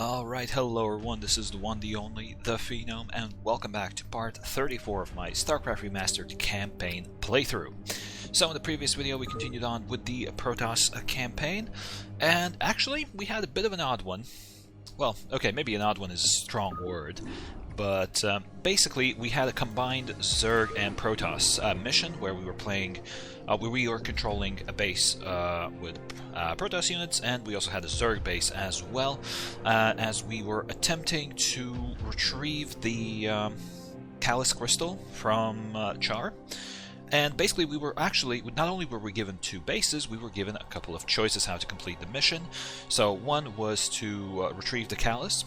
Alright, hello everyone, this is the one, the only, the Phenome, and welcome back to part 34 of my Starcraft Remastered campaign playthrough. So in the previous video we continued on with the Protoss campaign, and actually we had a bit of an odd one. Well, okay, maybe an odd one is a strong word, but basically we had a combined Zerg and Protoss mission where we were playing, where we were controlling a base with Protoss units, and we also had a Zerg base as well, as we were attempting to retrieve the Callus Crystal from Char. And basically we were actually, not only were we given two bases, we were given a couple of choices how to complete the mission. So one was to retrieve the Callus,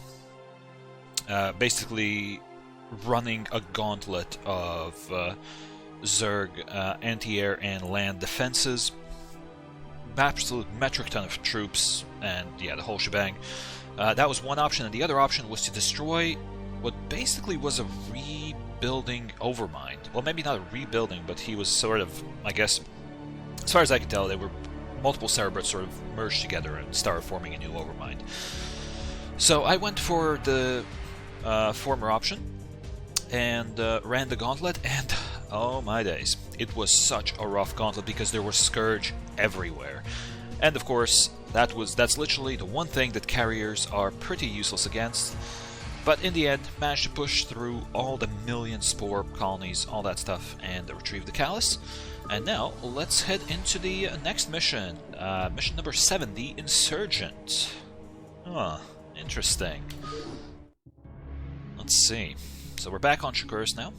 basically running a gauntlet of Zerg anti-air and land defenses, absolute metric ton of troops, and yeah, the whole shebang. That was one option, and the other option was to destroy what basically was a rebuilding Overmind. Well, maybe not a rebuilding, but he was sort of, I guess, as far as I can tell, they were multiple Cerebrats sort of merged together and started forming a new Overmind. So I went for the former option and ran the gauntlet, and oh my days, it was such a rough gauntlet because there was Scourge everywhere. And of course, that's literally the one thing that carriers are pretty useless against. But in the end, managed to push through all the million spore colonies, all that stuff, and retrieve the Callus. And now, let's head into the next mission. Mission number 7, the Insurgent. Huh, interesting. Let's see. So we're back on Shakuris now.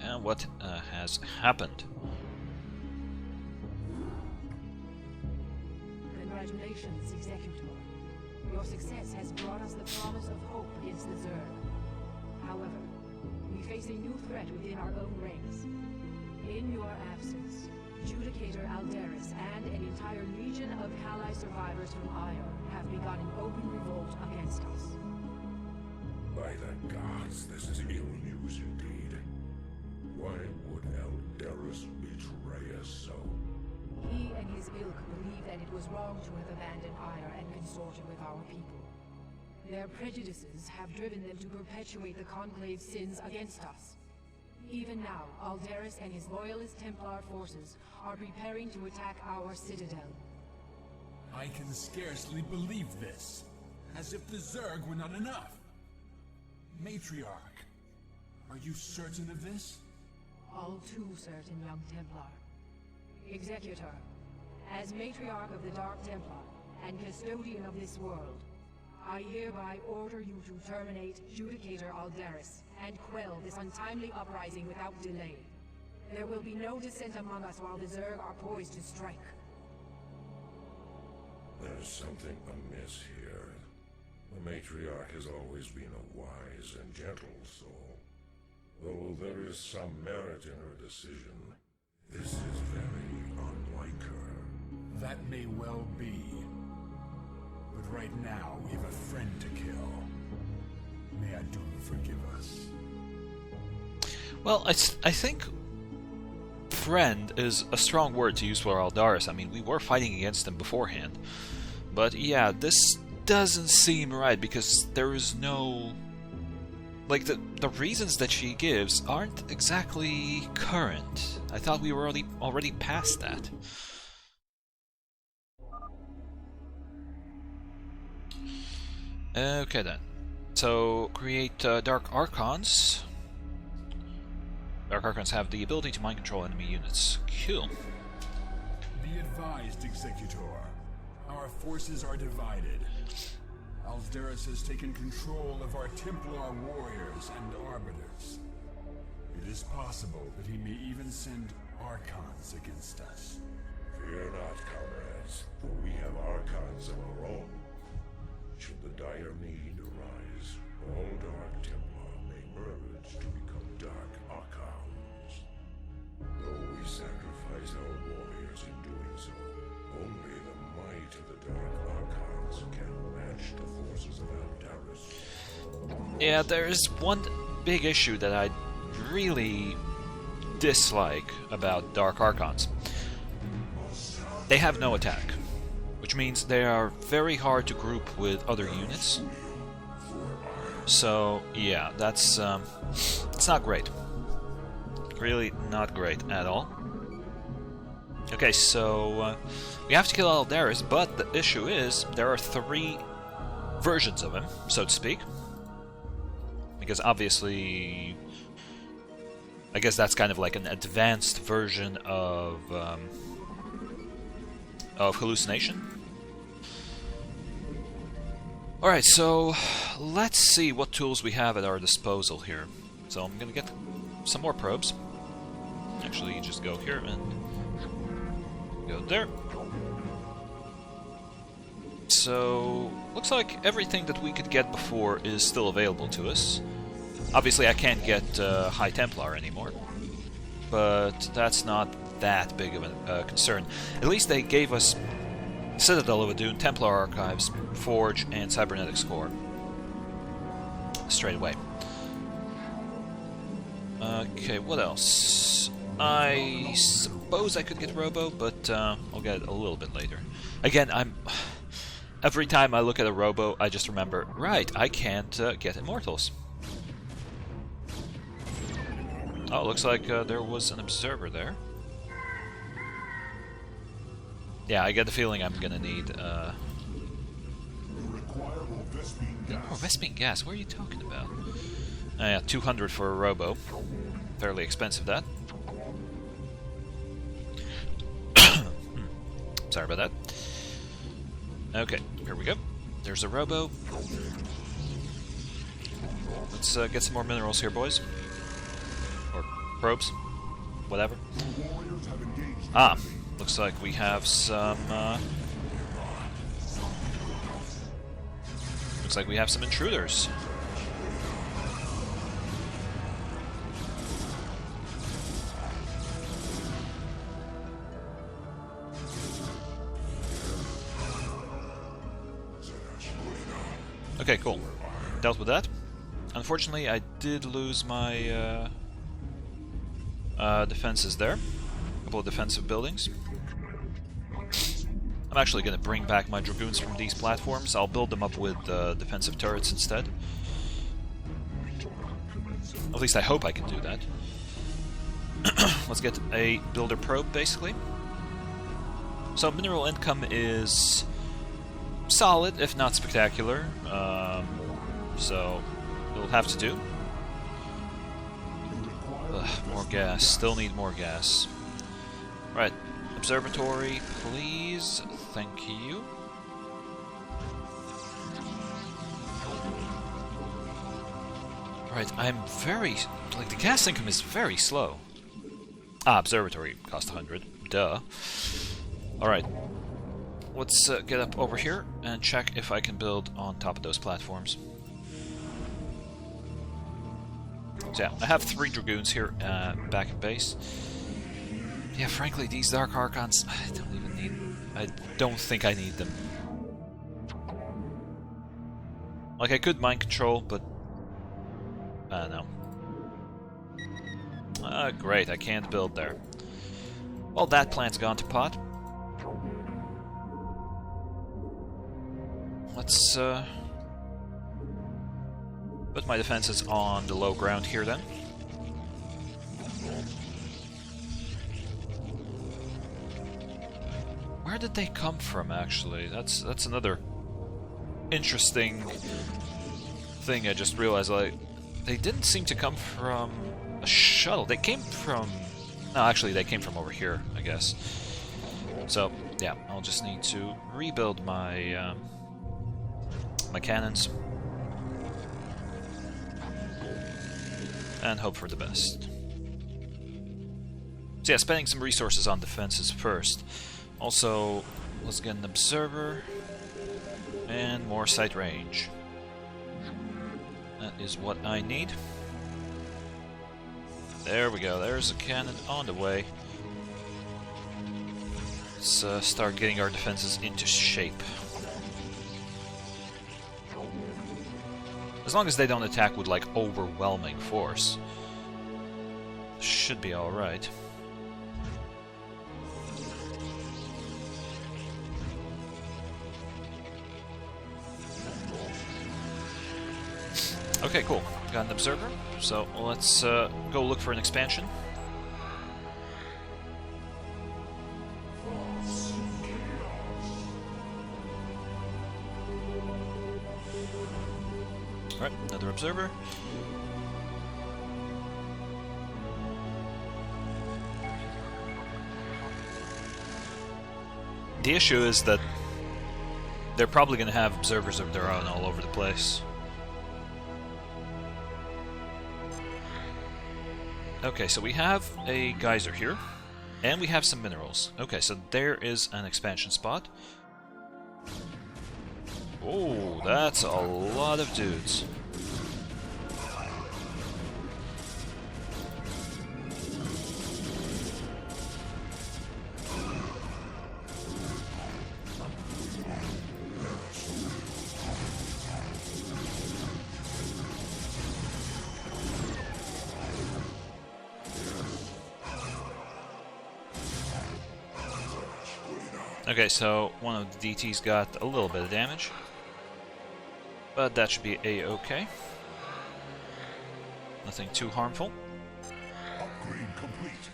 And what has happened? Congratulations, Executor. Your success has brought us the promise of hope against the Zerg. However, we face a new threat within our own ranks. In your absence, Judicator Aldaris and an entire legion of Kali survivors from Io have begun an open revolt against us. By the gods, this is ill news indeed. Why would Aldaris betray us so? He and his ilk believe that it was wrong to have abandoned Ire and consorted with our people. Their prejudices have driven them to perpetuate the Conclave's sins against us. Even now, Aldaris and his loyalist Templar forces are preparing to attack our citadel. I can scarcely believe this. As if the Zerg were not enough. Matriarch, are you certain of this? All too certain, young Templar. Executor, as Matriarch of the Dark Templar and Custodian of this world, I hereby order you to terminate Judicator Aldaris and quell this untimely uprising without delay. There will be no dissent among us while the Zerg are poised to strike. There's something amiss here. The Matriarch has always been a wise and gentle soul. Though there is some merit in her decision, this is very unlike her. That may well be. But right now, we have a friend to kill. May Adun forgive us. Well, I think friend is a strong word to use for Aldaris. I mean, we were fighting against him beforehand. But yeah, this doesn't seem right because there is no... Like, the reasons that she gives aren't exactly current. I thought we were already past that. Okay then. So, create Dark Archons. Dark Archons have the ability to mind control enemy units. Cool. Be advised, Executor. Our forces are divided. Aldaris has taken control of our Templar warriors and arbiters. It is possible that he may even send Archons against us. Fear not, comrades, for we have Archons of our own. Should the dire need arise, all Dark Templar may merge to become Dark Archons. Though we sacrifice our warriors in doing so, only the might of the Dark Archons can match the forces of Aldaris. Yeah, there is one big issue that I really dislike about Dark Archons. They have no attack. which means they are very hard to group with other units. So yeah, that's it's not great. Really not great at all. Okay, so we have to kill Aldaris, but the issue is there are 3 versions of him, so to speak. Because obviously, I guess that's kind of like an advanced version of hallucination. Alright, so let's see what tools we have at our disposal here. So I'm gonna get some more probes. Actually, just go here and go there. So, looks like everything that we could get before is still available to us. Obviously, I can't get High Templar anymore, but that's not that big of a concern. At least they gave us Citadel of Adun, Templar Archives, Forge, and Cybernetics Core straight away. Okay, what else? I suppose I could get Robo, but I'll get it a little bit later. Again, every time I look at a Robo, I just remember, right, I can't get Immortals. Oh, looks like there was an Observer there. Yeah, I get the feeling I'm gonna need, oh, Vespine Gas, what are you talking about? Yeah, 200 for a Robo. Fairly expensive, that. Sorry about that. Okay, here we go. There's a Robo. Let's get some more minerals here, boys. Or probes. Whatever. Ah, looks like we have some... looks like we have some intruders. Okay, cool. Dealt with that. Unfortunately, I did lose my defenses there. A couple of defensive buildings. I'm actually going to bring back my Dragoons from these platforms. I'll build them up with defensive turrets instead. At least I hope I can do that. Let's get a builder probe, basically. So mineral income is solid, if not spectacular. So it'll have to do. More gas. Still need more gas. Right. Observatory, please. Thank you. Right, I'm very... like, the gas income is very slow. Ah, observatory cost 100. Duh. Alright. Let's get up over here and check if I can build on top of those platforms. So yeah, I have 3 Dragoons here back at base. Yeah, frankly, these Dark Archons, I don't even need... I don't think I need them. Like, I could mind control, but... I don't know. Great, I can't build there. Well, that plant's gone to pot. Let's put my defenses on the low ground here then. Where did they come from, actually? That's another interesting thing I just realized. Like, they didn't seem to come from a shuttle. They came from... no, actually, they came from over here, I guess. So, yeah, I'll just need to rebuild my my cannons and hope for the best. So yeah, spending some resources on defenses first. Also, let's get an observer and more sight range. That is what I need. There we go, there's a cannon on the way. Let's start getting our defenses into shape. As long as they don't attack with, like, overwhelming force, should be alright. Okay, cool. Got an observer. So let's go look for an expansion. Alright, another observer. The issue is that they're probably going to have observers of their own all over the place. Okay, so we have a geyser here, and we have some minerals. Okay, so there is an expansion spot. Oh, that's a lot of dudes. Okay, so one of the DTs got a little bit of damage, but that should be a-okay. Nothing too harmful. Upgrade complete.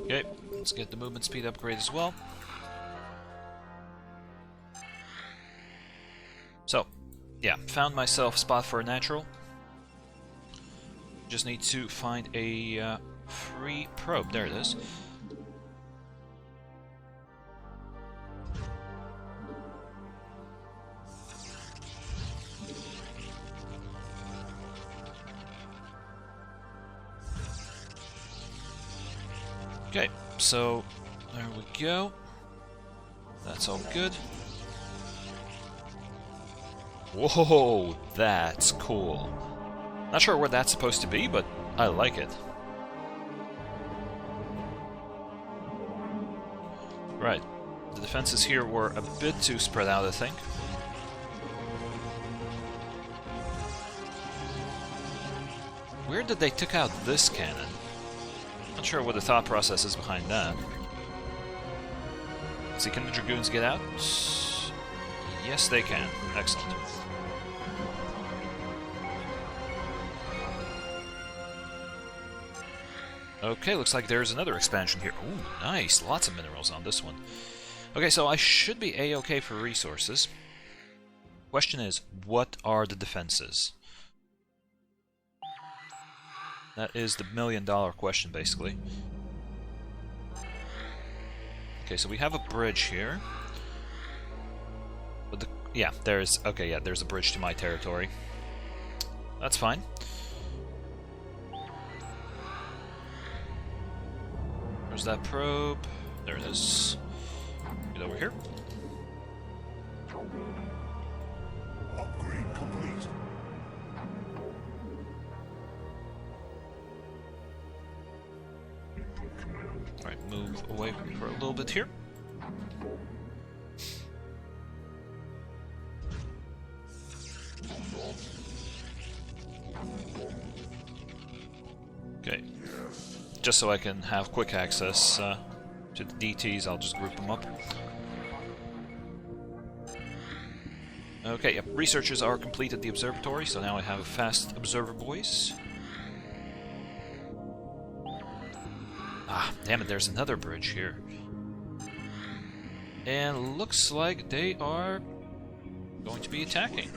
Okay, let's get the movement speed upgrade as well. So, yeah, found myself a spot for a natural. Just need to find a free probe. There it is. Okay, so there we go. That's all good. Whoa, that's cool. Not sure what that's supposed to be, but I like it. Right, the defenses here were a bit too spread out, I think. Weird that they took out this cannon. Not sure what the thought process is behind that. Let's see, can the Dragoons get out? Yes, they can. Excellent. Okay, looks like there's another expansion here. Ooh, nice. Lots of minerals on this one. Okay, so I should be a-okay for resources. Question is, what are the defenses? That is the million-dollar question, basically. Okay, so we have a bridge here. But there's a bridge to my territory. That's fine. Where's that probe? There it is. Get over here. Upgrade complete. Alright, move away for a little bit here. Okay. Just so I can have quick access to the DTs, I'll just group them up. Okay, yep, researches are complete at the observatory, so now I have fast observer boys. Ah, damn it, there's another bridge here. And looks like they are going to be attacking.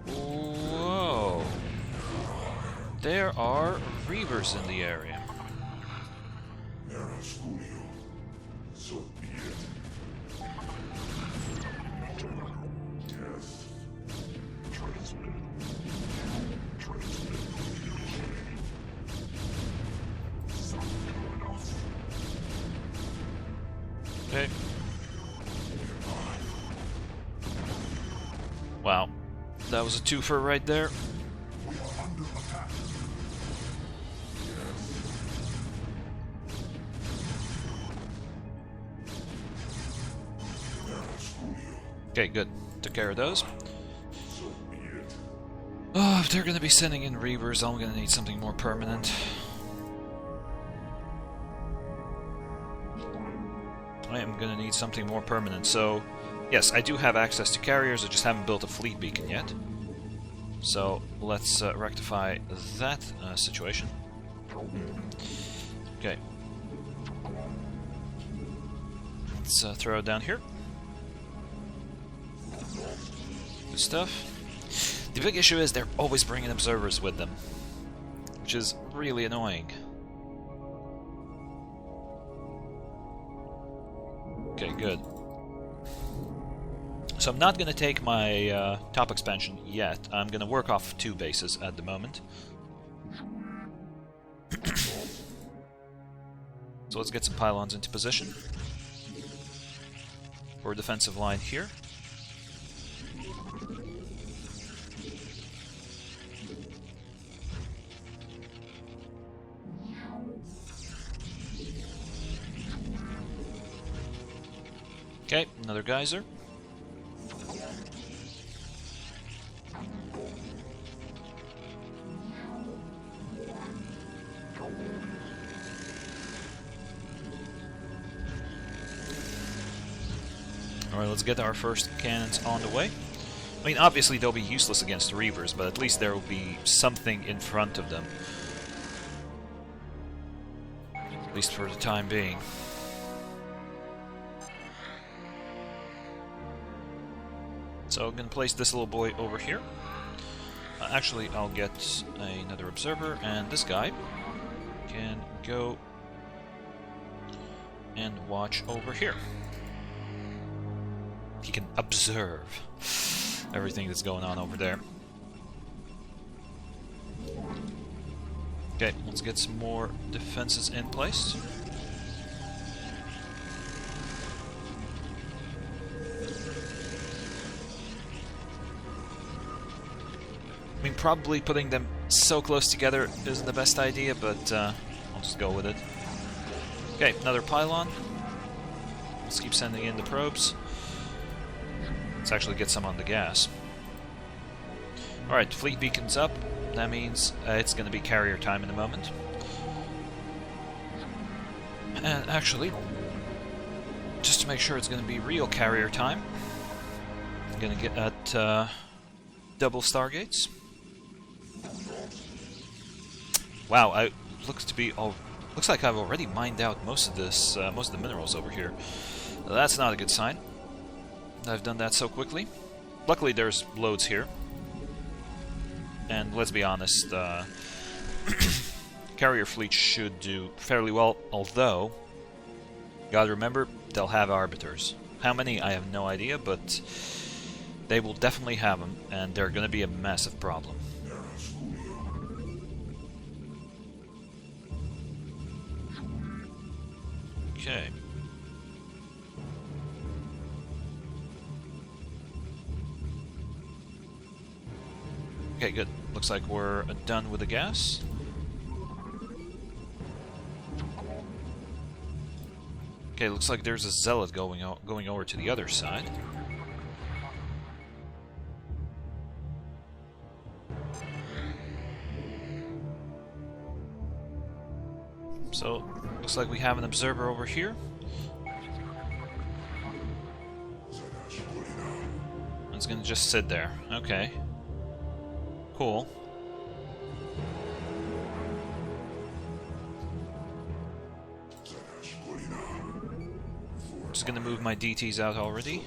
Whoa. There are Reavers in the area. Okay. Wow. That was a twofer right there. Okay, good. Took care of those. Oh, if they're gonna be sending in Reavers, I'm gonna need something more permanent. I am gonna need something more permanent, so... Yes, I do have access to carriers, I just haven't built a fleet beacon yet. So, let's rectify that situation. Okay. Let's throw it down here. Good stuff. The big issue is they're always bringing observers with them, which is really annoying. Okay, good. So I'm not going to take my top expansion yet. I'm going to work off 2 bases at the moment. So let's get some pylons into position. For a defensive line here. Okay, another geyser. Alright, let's get our first cannons on the way. I mean, obviously they'll be useless against Reavers, but at least there will be something in front of them. At least for the time being. So I'm going to place this little boy over here. Actually, I'll get another observer, and this guy can go and watch over here. He can observe everything that's going on over there. Okay, let's get some more defenses in place. I mean, probably putting them so close together isn't the best idea, but I'll just go with it. Okay, another pylon. Let's keep sending in the probes. Let's actually get some on the gas. Alright, fleet beacon's up. That means it's going to be carrier time in a moment. And actually, just to make sure it's going to be real carrier time, I'm going to get at double stargates. Wow, looks like I've already mined out most of the minerals over here. That's not a good sign. I've done that so quickly. Luckily, there's loads here, and let's be honest, carrier fleet should do fairly well. Although, gotta remember, they'll have arbiters. How many, I have no idea, but they will definitely have them, and they're going to be a massive problem. Okay. Okay, good. Looks like we're done with the gas. Okay, looks like there's a zealot going over to the other side. So, looks like we have an observer over here. It's gonna just sit there. Okay. Cool. Just gonna move my DTs out already,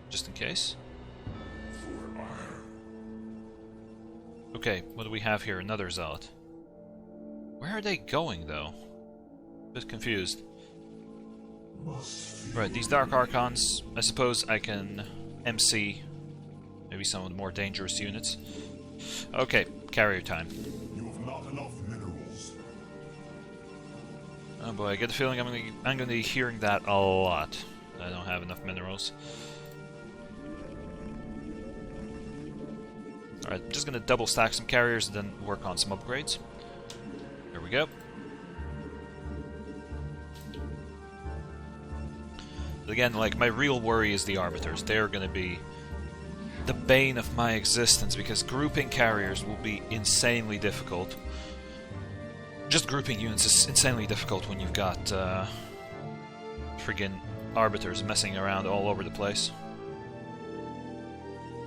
just in case. Okay, what do we have here? Another zealot. Where are they going, though? A bit confused. Right, these Dark Archons, I suppose I can MC maybe some of the more dangerous units. Okay, carrier time. You have not enough minerals. Oh boy, I get the feeling I'm gonna be hearing that a lot. I don't have enough minerals. Alright, I'm just gonna double stack some carriers and then work on some upgrades. There we go. But again, like, my real worry is the arbiters. They're gonna be the bane of my existence, because grouping carriers will be insanely difficult. Just grouping units is insanely difficult when you've got friggin' arbiters messing around all over the place.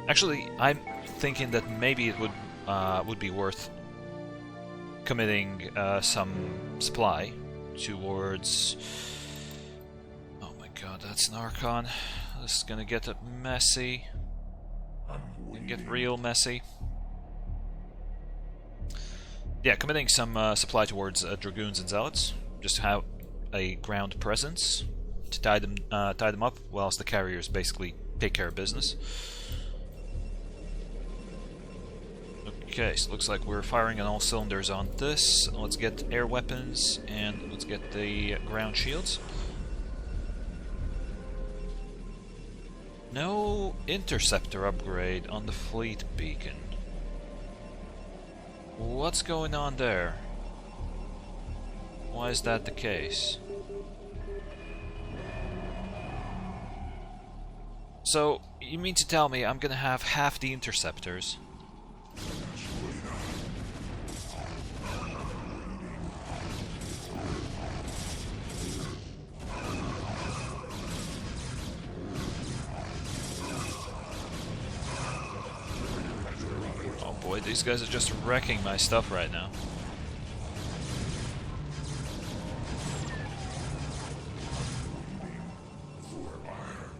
Actually, I'm thinking that maybe it would be worth committing some supply towards... Oh my god, that's an Archon. This is gonna get messy. Get real messy. Yeah, committing some supply towards Dragoons and Zealots, just to have a ground presence to tie them up, whilst the carriers basically take care of business. Okay, so it looks like we're firing on all cylinders on this. Let's get air weapons, and let's get the ground shields. No interceptor upgrade on the fleet beacon. What's going on there? Why is that the case? So, you mean to tell me I'm gonna have half the interceptors? Boy, these guys are just wrecking my stuff right now.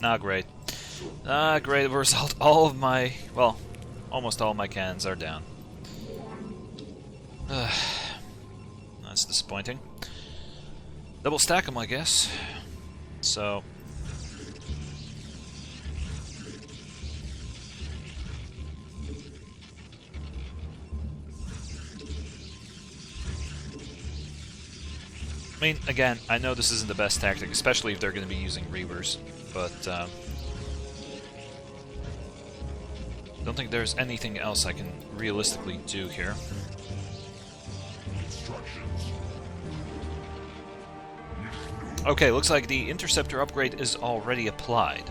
Not great. Not great result. All of my... well, almost all my cannons are down. That's disappointing. Double stack them, I guess. So... I mean, again, I know this isn't the best tactic, especially if they're going to be using Reavers, but I don't think there's anything else I can realistically do here. Okay, looks like the Interceptor upgrade is already applied.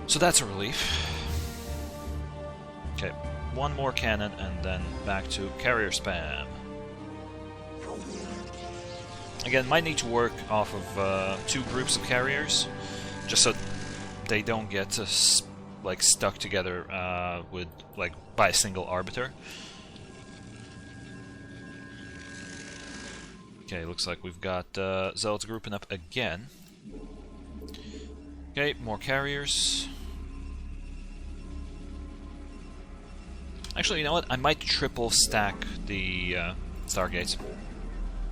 So that's a relief. Okay, one more cannon and then back to carrier spam. Again, might need to work off of two groups of carriers, just so they don't get like stuck together with by a single arbiter. Okay, looks like we've got Zealots grouping up again. Okay, more carriers. Actually, you know what? I might triple stack the Stargates.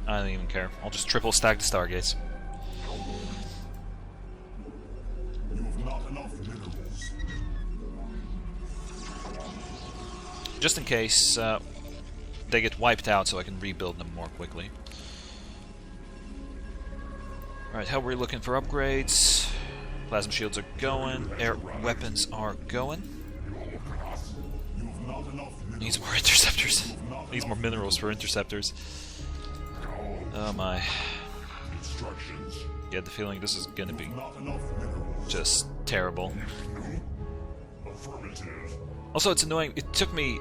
I don't even care. I'll just triple stack the Stargates. You've not enough minerals. Just in case they get wiped out, so I can rebuild them more quickly. Alright, how are we looking for upgrades? Plasma shields are going. Air weapons are going. Needs more interceptors. Needs more minerals for interceptors. Oh my. Get the feeling this is gonna be just terrible. Also, it's annoying. It took me,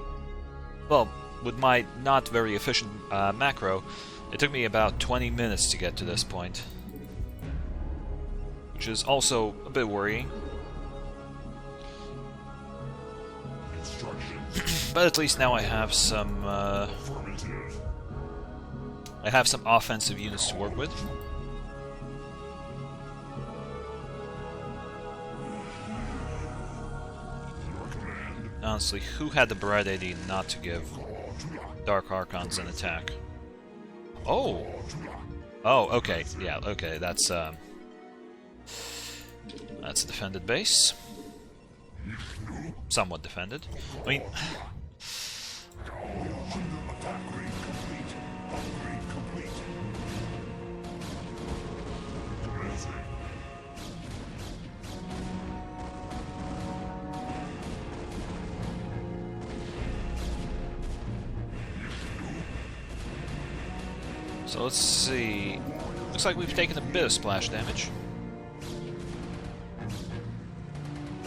well, with my not very efficient macro, it took me about 20 minutes to get to this point. Which is also a bit worrying. But at least now I have some offensive units to work with. Honestly, who had the bright idea not to give Dark Archons an attack? Oh! Oh, okay. Yeah, okay, that's a defended base. Somewhat defended. I mean... So let's see. Looks like we've taken a bit of splash damage.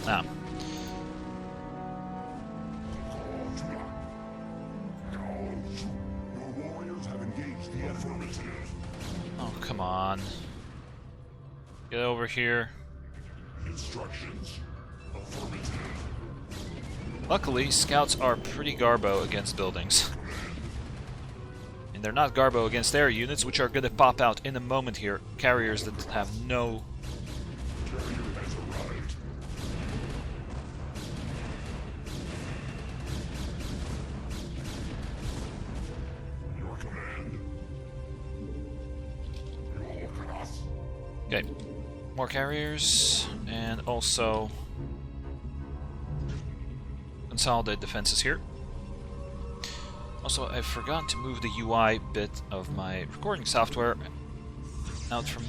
Ah. come on. Get over here. Instructions. Affirmative. Luckily, scouts are pretty garbo against buildings. And they're not garbo against air units, which are gonna pop out in a moment here. Carriers that have no... Carrier has arrived. Your command. Okay. More carriers, and also... consolidate defenses here. Also, I forgot to move the UI bit of my recording software out from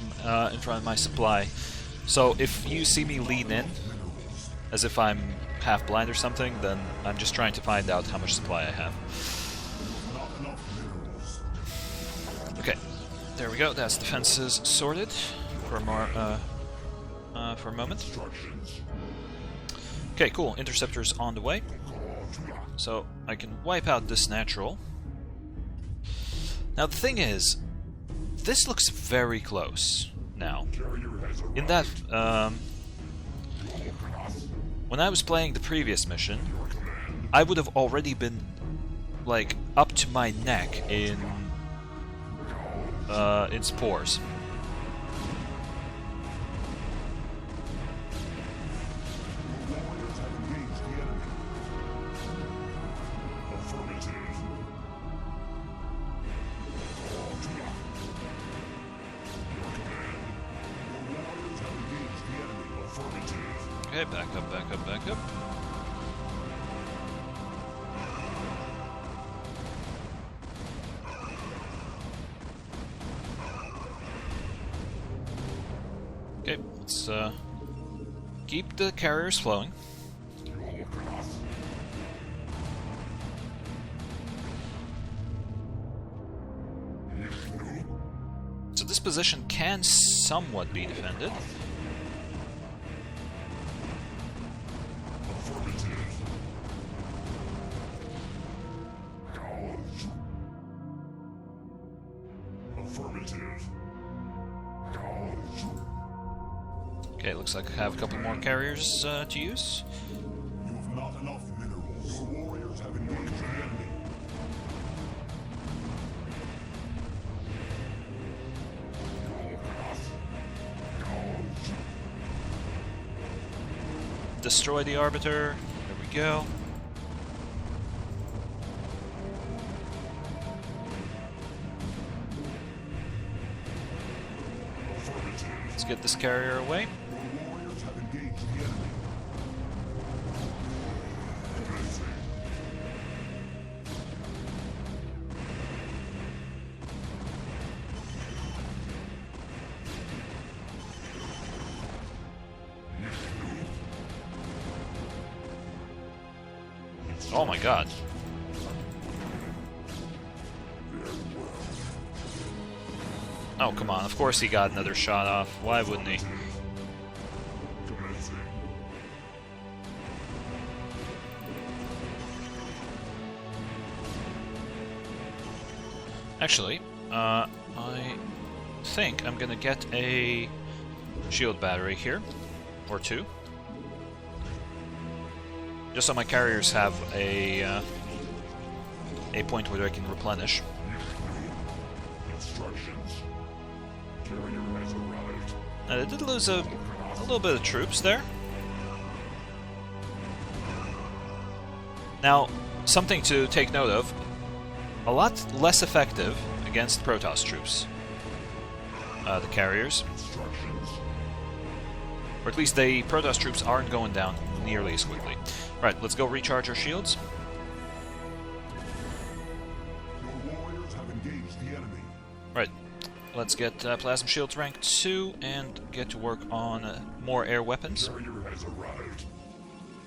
in front of my supply. So if you see me lean in, as if I'm half blind or something, then I'm just trying to find out how much supply I have. Okay, there we go. That's defenses sorted for a moment. Okay, cool. Interceptors on the way. So I can wipe out this natural. Now the thing is, this looks very close now. In that, when I was playing the previous mission, I would have already been like up to my neck in spores. Okay, back up, back up, back up. Okay, let's keep the carriers flowing. So this position can somewhat be defended. Okay, looks like I have a couple more carriers to use. You have not enough minerals. Your warriors have engaged the enemy. Destroy the Arbiter. There we go. Let's get this carrier away. Your warriors have engaged the enemy. Oh my god. Oh, come on. Of course he got another shot off. Why wouldn't he? Actually, I think I'm gonna get a shield battery here. Or two. Just so my carriers have a point where they can replenish. Instructions. Carrier has arrived. They did lose a little bit of troops there. Now, something to take note of. A lot less effective against Protoss troops. The carriers. Instructions. Or at least the Protoss troops aren't going down nearly as quickly. Right, let's go recharge our shields. Your warriors have engaged the enemy. Right, let's get Plasma Shields rank 2 and get to work on more air weapons. Carrier has arrived.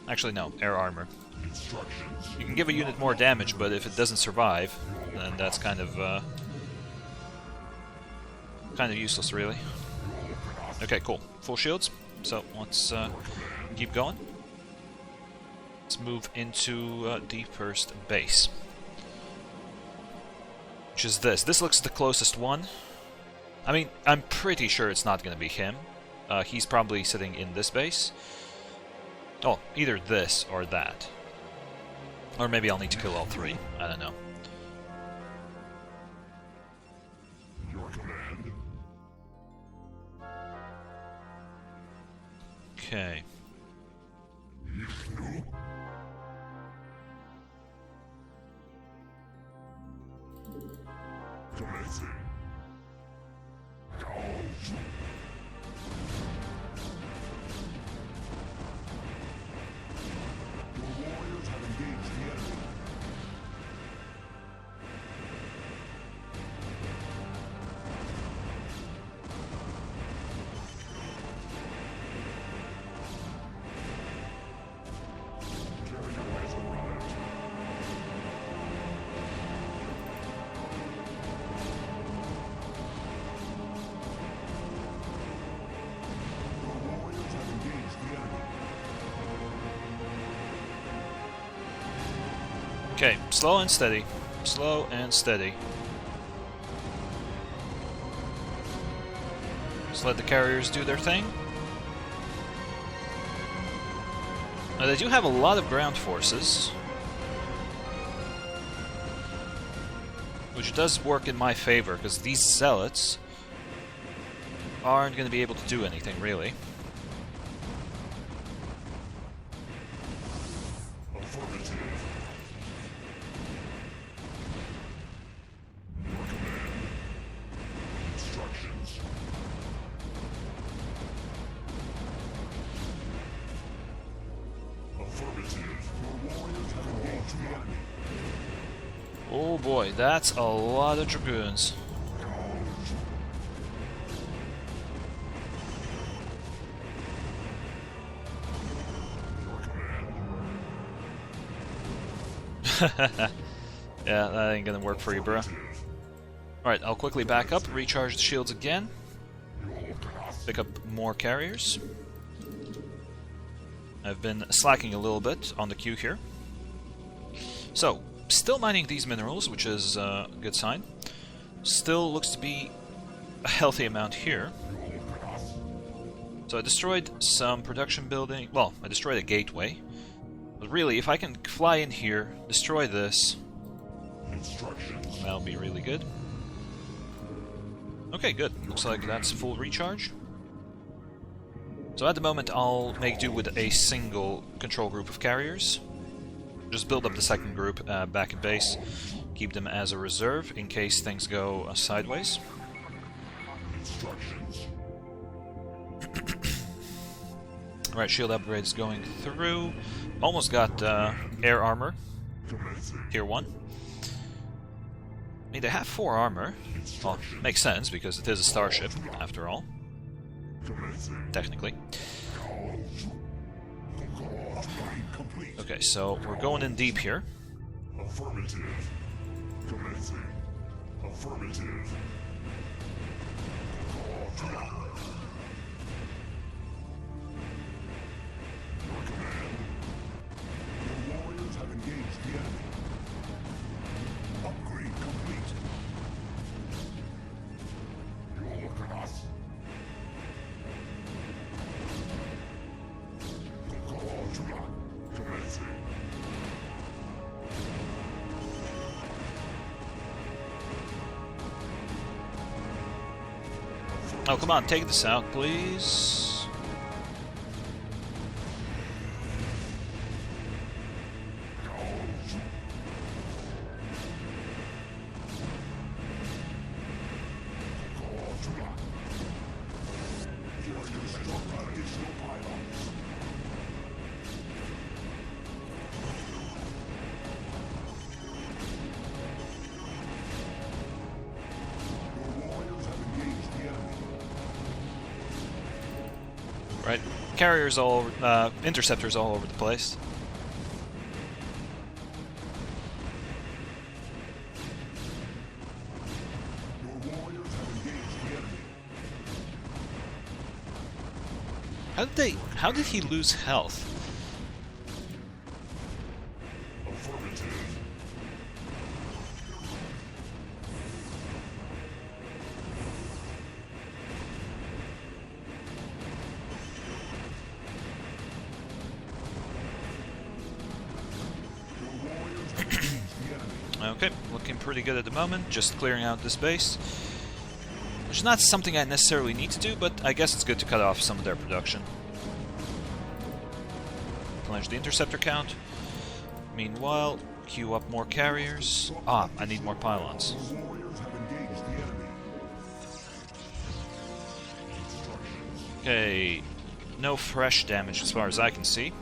Actually, no, air armor. Instructions. You can give a unit more damage, but if it doesn't survive, then that's kind of useless, really. Okay, cool. Full shields. So let's keep going. Let's move into the first base, which is this. This looks the closest one. I mean, I'm pretty sure it's not going to be him. He's probably sitting in this base. Oh, either this or that. Or maybe I'll need to kill all three. I don't know. Your command. Okay. Commencing. Your warriors have engaged the enemy. Carrier has arrived. Your warriors have engaged the enemy. Okay, slow and steady. Slow and steady. Just let the carriers do their thing. Now, they do have a lot of ground forces, which does work in my favor, because these zealots aren't going to be able to do anything, really. Affirmative. Your command. Instructions. Affirmative. Your warriors have engaged the enemy. Oh boy, that's a lot of dragoons. Your command. Yeah, that ain't gonna work for you, bro. Alright, I'll quickly back up, recharge the shields again, pick up more carriers. I've been slacking a little bit on the queue here. So, still mining these minerals, which is a good sign. Still looks to be a healthy amount here. So I destroyed some production building. Well, I destroyed a gateway. But really, if I can fly in here, destroy this, Instructions. that'll be really good. Okay, good. Looks like that's full recharge. So at the moment, I'll make do with a single control group of carriers. Just build up the second group back at base. Keep them as a reserve in case things go sideways. Instructions. Alright, shield upgrades going through. Almost got air armor. Commencing. Tier 1. I mean, they have 4 armor. Well, makes sense, because it is a starship, after all. Commencing. Technically. Upgrade complete. Okay, so we're going in deep here. Affirmative. Commencing. Affirmative. Your command. Your warriors have engaged the enemy. Upgrade complete. You look at us. Commencing. Oh, come on, take this out, please. Right, carriers all over, interceptors all over the place. Your warriors have engaged the enemy. How did he lose health? Affirmative. Okay, looking pretty good at the moment, just clearing out this base. Which is not something I necessarily need to do, but I guess it's good to cut off some of their production. Replenish the interceptor count. Meanwhile, queue up more carriers. Ah, I need more pylons. Okay, no fresh damage as far as I can see.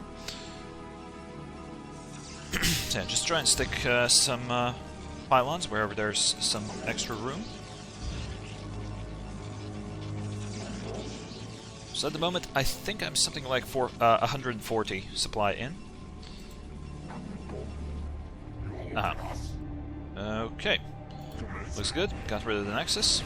So yeah, just try and stick some pylons wherever there's some extra room. So at the moment, I think I'm something like 140 supply in. Ah. Okay. Looks good. Got rid of the Nexus.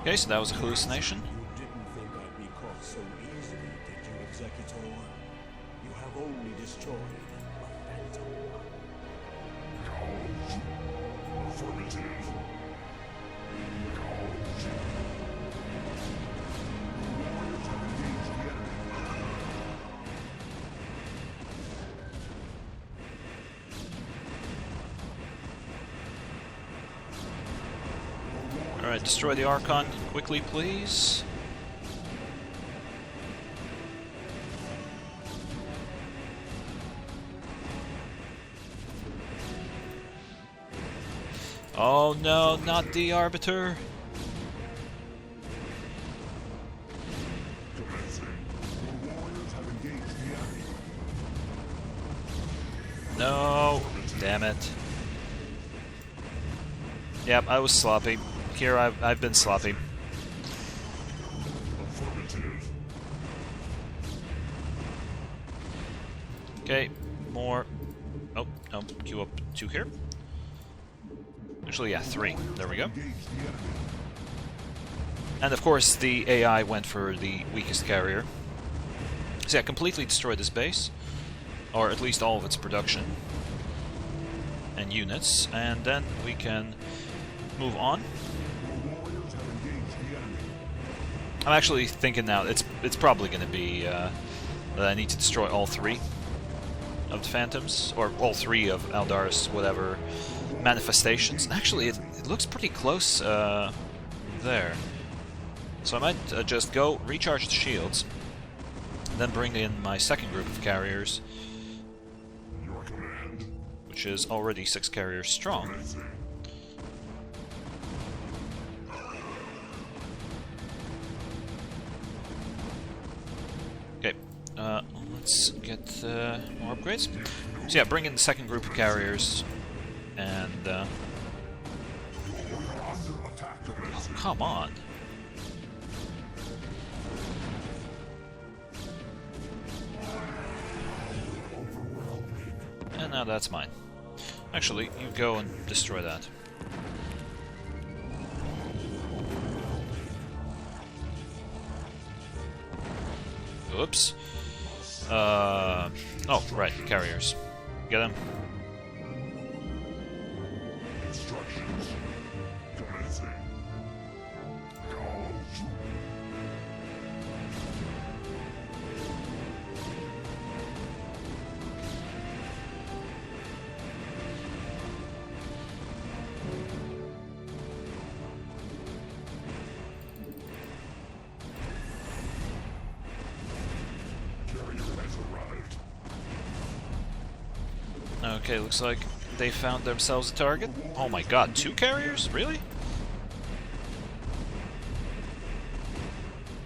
Okay, so that was a hallucination. You didn't think I'd be caught so easily, did you, Executor? You have only destroyed a phantom. Affirmative. Alright, destroy the Archon quickly, please. Oh no, not the Arbiter! No! Damn it. Yep, I was sloppy. Here, I've been sloppy. Okay, more. Oh, no, queue up 2 here. Actually, yeah, 3. There we go. And of course, the AI went for the weakest carrier. So yeah, completely destroyed this base. Or at least all of its production. And units. And then we can move on. I'm actually thinking now, it's probably going to be that I need to destroy all 3 of the Phantoms, or all 3 of Aldaris, whatever, manifestations. Actually, it looks pretty close there. So I might just go, recharge the shields, then bring in my second group of carriers, which is already 6 carriers strong. Okay, let's get more upgrades. So yeah, bring in the second group of carriers, and oh, come on. And now that's mine. Actually, you go and destroy that. Oops. Oh, right, carriers. Get them. Instructions. Commencing. Okay, looks like they found themselves a target. Oh my god, 2 carriers? Really?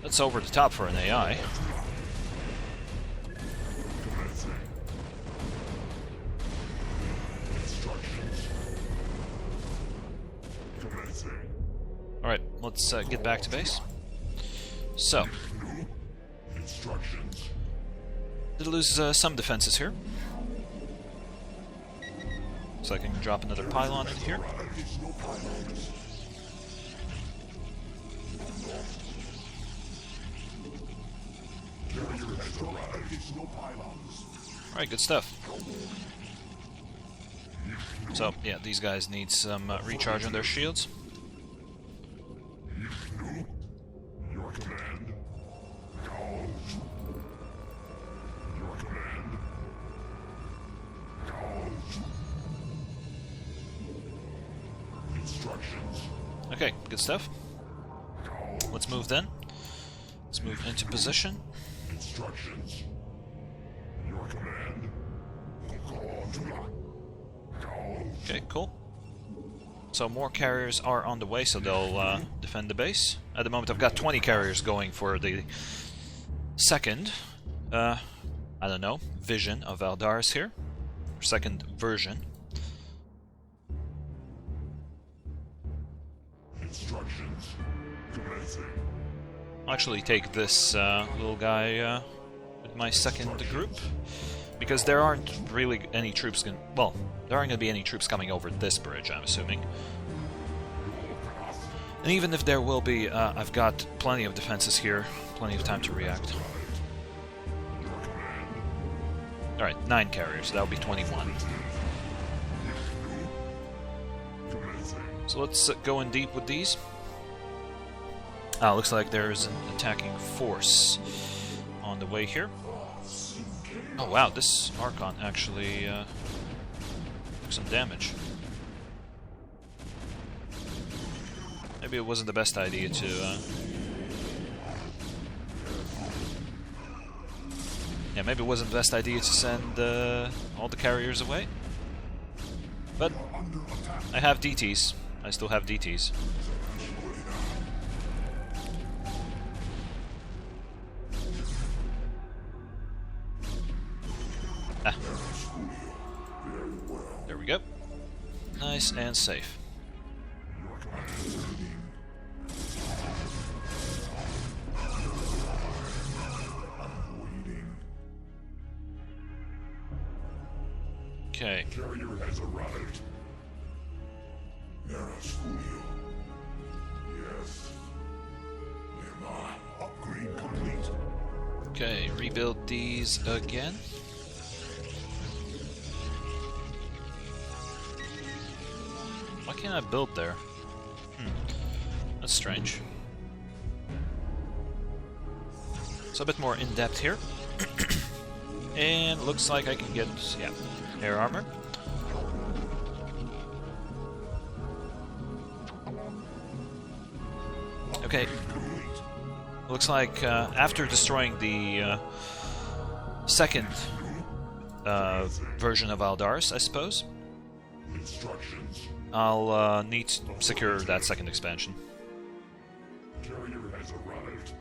That's over the top for an AI. Alright, let's get back to base. So, did lose some defenses here. So I can drop another pylon in here. Alright, good stuff. So, yeah, these guys need some recharge on their shields. Your command. Call. Your command. Call. Instructions. Okay, good stuff. Let's move then. Let's move into position. Instructions. Your command. Okay, cool. So more carriers are on the way, so they'll defend the base. At the moment I've got 20 carriers going for the second, I don't know, vision of Aldaris here. Or second version. Instructions. Commencing. I'll actually take this little guy with my second group. Because there aren't really any troops well, there aren't going to be any troops coming over this bridge, I'm assuming. And even if there will be, I've got plenty of defenses here, plenty of time to react. Alright, 9 carriers, so that'll be 21. So let's go in deep with these. Looks like there's an attacking force on the way here. Oh wow, this Archon actually took some damage. Maybe it wasn't the best idea to... Yeah, maybe it wasn't the best idea to send all the carriers away. But I have DTs. I still have DTs. Ah. There we go. Nice and safe. Okay. Carrier has arrived. Yes. Upgrade complete. Okay, rebuild these again. Why can't I build there? That's strange. It's a bit more in-depth here. And looks like I can get, yeah, air armor. Okay. Looks like after destroying the second version of Aldaris, I suppose, I'll need to secure that second expansion. Carrier has arrived.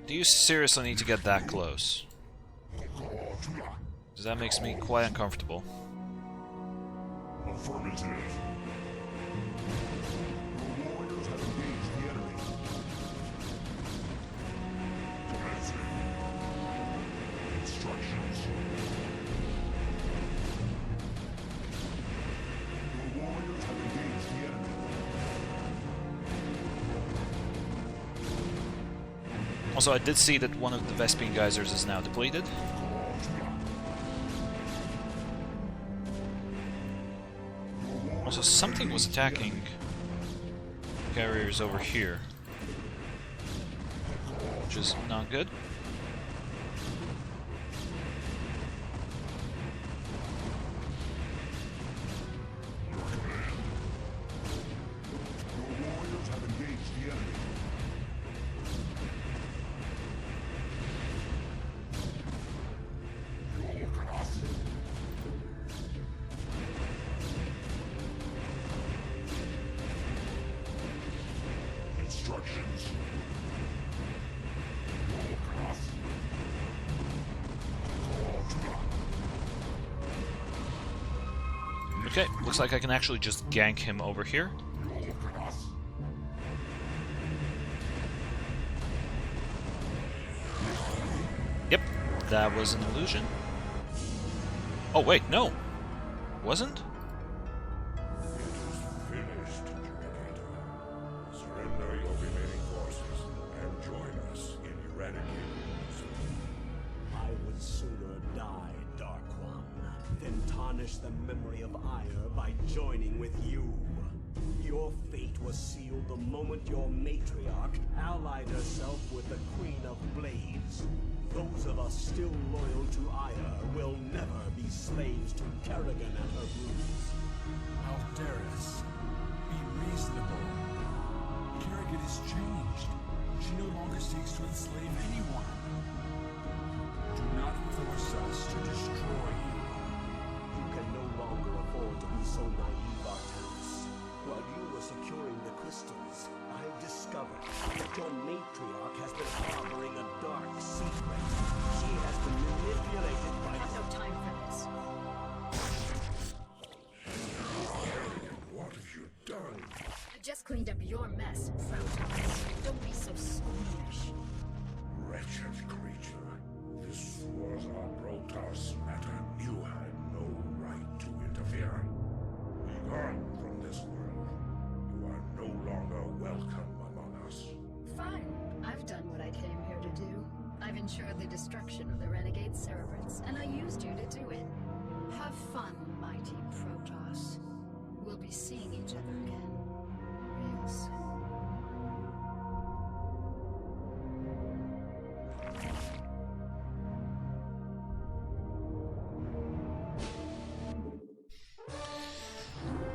Do you seriously need to get that close? Because that makes me quite uncomfortable. Affirmative. Your warriors have engaged the enemy. Commencing. Instructions. Your warriors have engaged the enemy. Also, I did see that one of the Vespine geysers is now depleted. Also, something was attacking carriers over here, which is not good. Your warriors have engaged the enemy. Instructions. Okay, looks like I can actually just gank him over here. Yep, that was an illusion. Oh wait, no! Wasn't? Finished, Terminator. Surrender your remaining forces and join us in eradicating this. I would sooner die, Dark One, than tie tarnish the memory of Ire by joining with you. Your fate was sealed the moment your matriarch allied herself with the Queen of Blades. Those of us still loyal to Ire will never be slaves to Kerrigan and her brood. Aldaris, be reasonable. Kerrigan has changed. She no longer seeks to enslave anyone. Do not force us to destroy you. You can no longer afford to be so naive, Aldaris. While you were securing the crystals, I discovered that your matriarch has been harboring a dark secret. She has been manipulated by... I have no time for this. What have you done? I just cleaned up your mess, Protoss. Don't be so squeamish. Wretched creature. This was our Protoss matter. You had no right to interfere. Be gone from this world. You are no longer welcome among us. Fine. I've done what I came here to do. I've ensured the destruction of the renegade Cerebrants, and I used you to do it. Have fun, mighty Protoss. We'll be seeing each other again real soon.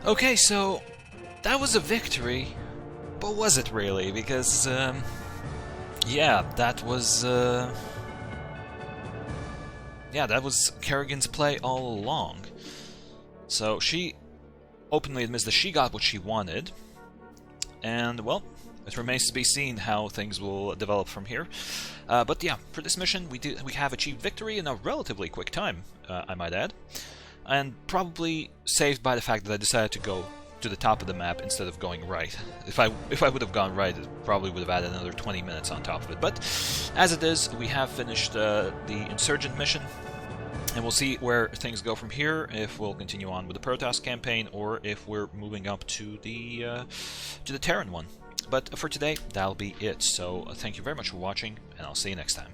Okay, so that was a victory, but was it really? Because, yeah, that was Kerrigan's play all along. So she openly admits that she got what she wanted, and, well, it remains to be seen how things will develop from here. But yeah, for this mission, we have achieved victory in a relatively quick time, I might add. And probably saved by the fact that I decided to go to the top of the map instead of going right. If I would have gone right, it probably would have added another 20 minutes on top of it. But as it is, we have finished the Insurgent mission, and we'll see where things go from here, if we'll continue on with the Protoss campaign, or if we're moving up to the Terran one. But for today, that'll be it. So thank you very much for watching, and I'll see you next time.